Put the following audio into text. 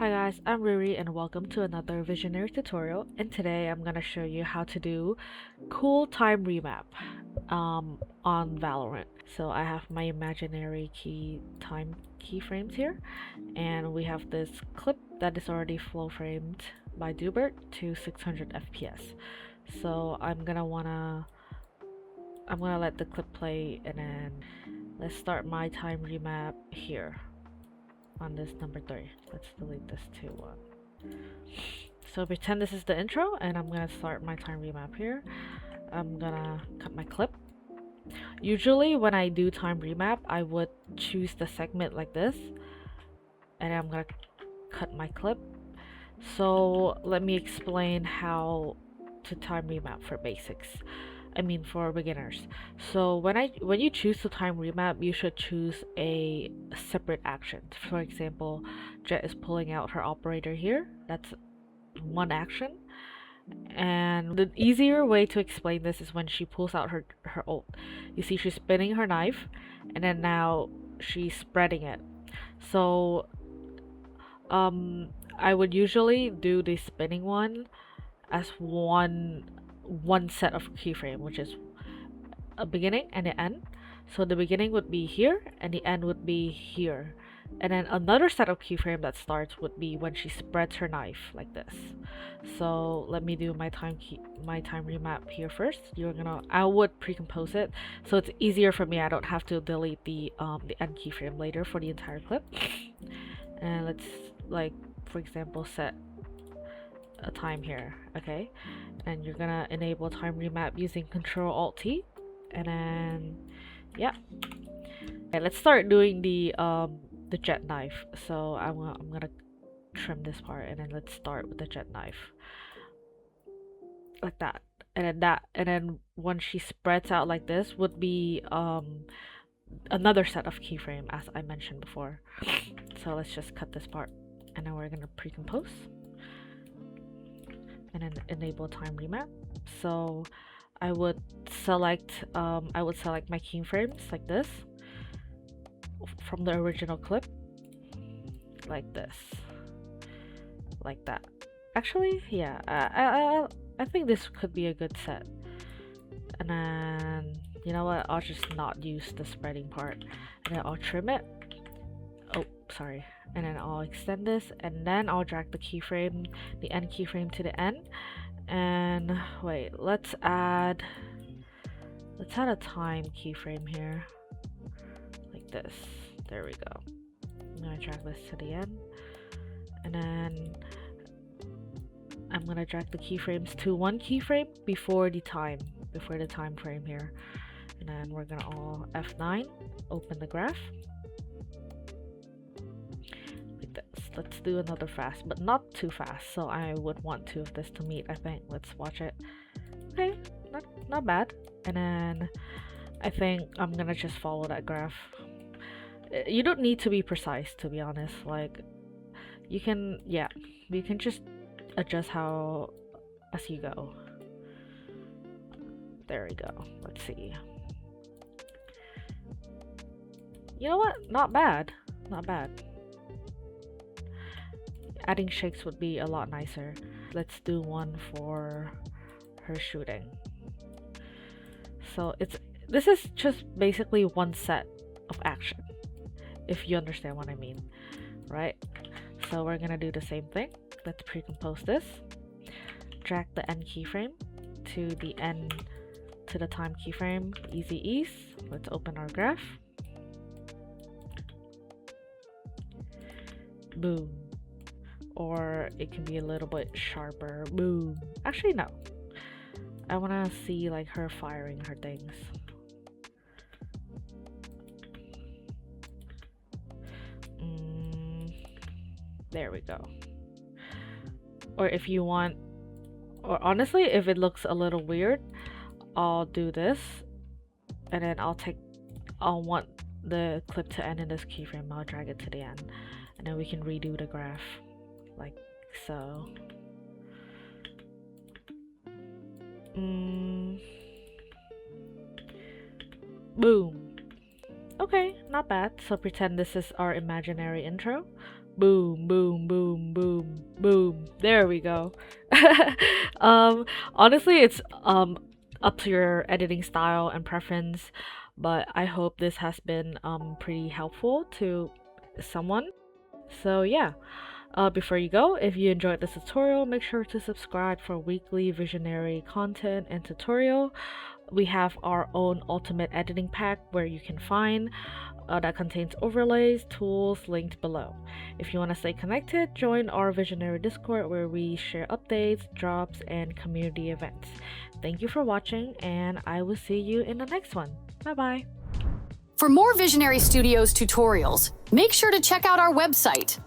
Hi guys, I'm Riri and welcome to another visionary tutorial, and today I'm gonna show you how to do cool time remap on Valorant. So I have my imaginary time keyframes here, and we have this clip that is already flow framed by Dubert to 600 FPS. So I'm gonna let the clip play, and then let's start my time remap here on this number 3. Let's delete this too. So pretend this is the intro, and I'm gonna start my time remap here. I'm gonna cut my clip. Usually when I do time remap, I would choose the segment like this, and I'm gonna cut my clip. So let me explain how to time remap for basics. I mean for beginners. So when you choose to time remap, you should choose a separate action. For example, Jet is pulling out her operator here. That's one action. And the easier way to explain this is when she pulls out her ult. You see she's spinning her knife, and then now she's spreading it. So I would usually do the spinning one as one set of keyframe, which is a beginning and the end. So the beginning would be here and the end would be here, and then another set of keyframe that starts would be when she spreads her knife like this. So let me do my time remap here first. I would pre-compose it so it's easier for me. I don't have to delete the end keyframe later for the entire clip. And let's, like, for example, set a time here, okay? And you're gonna enable time remap using Control Alt T, and then yeah. Okay, let's start doing the jet knife. So I'm gonna trim this part, and then let's start with the jet knife like that, and then when she spreads out like this would be another set of keyframe, as I mentioned before. So let's just cut this part, and then we're gonna pre-compose and then enable time remap. So I would select my keyframes like this from the original clip, like this, like that. Actually, yeah, I think this could be a good set. And then, you know what, I'll just not use the spreading part, and then I'll trim it. Oh, sorry. And then I'll extend this, and then I'll drag the keyframe, the end keyframe, to the end. And wait, let's add a time keyframe here, like this. There we go. I'm gonna drag this to the end, and then I'm gonna drag the keyframes to one keyframe before the time frame here. And then we're gonna all F9, open the graph. Let's do another fast, but not too fast, so I would want two of this to meet, I think. Let's watch it. Okay, not bad. And then I think I'm gonna just follow that graph. You don't need to be precise, to be honest. Like, you can just adjust as you go. There we go. Let's see. You know what? Not bad. Adding shakes would be a lot nicer. Let's do one for her shooting. So this is just basically one set of action, if you understand what I mean, right? So we're gonna do the same thing. Let's pre-compose this. Drag the end keyframe to the end, to the time keyframe. Easy ease. Let's open our graph. Boom. Or it can be a little bit sharper. Boom. Actually, no. I want to see like her firing her things. There we go. Or if you want, or honestly, if it looks a little weird, I'll do this, and then I'll want the clip to end in this keyframe. I'll drag it to the end, and then we can redo the graph like so. Boom. Okay, not bad. So pretend this is our imaginary intro. Boom, boom, boom, boom. Boom. There we go. Honestly, it's up to your editing style and preference, but I hope this has been pretty helpful to someone. So yeah. Before you go, if you enjoyed this tutorial, make sure to subscribe for weekly visionary content and tutorial. We have our own ultimate editing pack where you can find that contains overlays, tools linked below. If you want to stay connected, join our Visionary Discord where we share updates, drops, and community events. Thank you for watching, and I will see you in the next one. Bye bye. For more Visionary Studios tutorials, make sure to check out our website,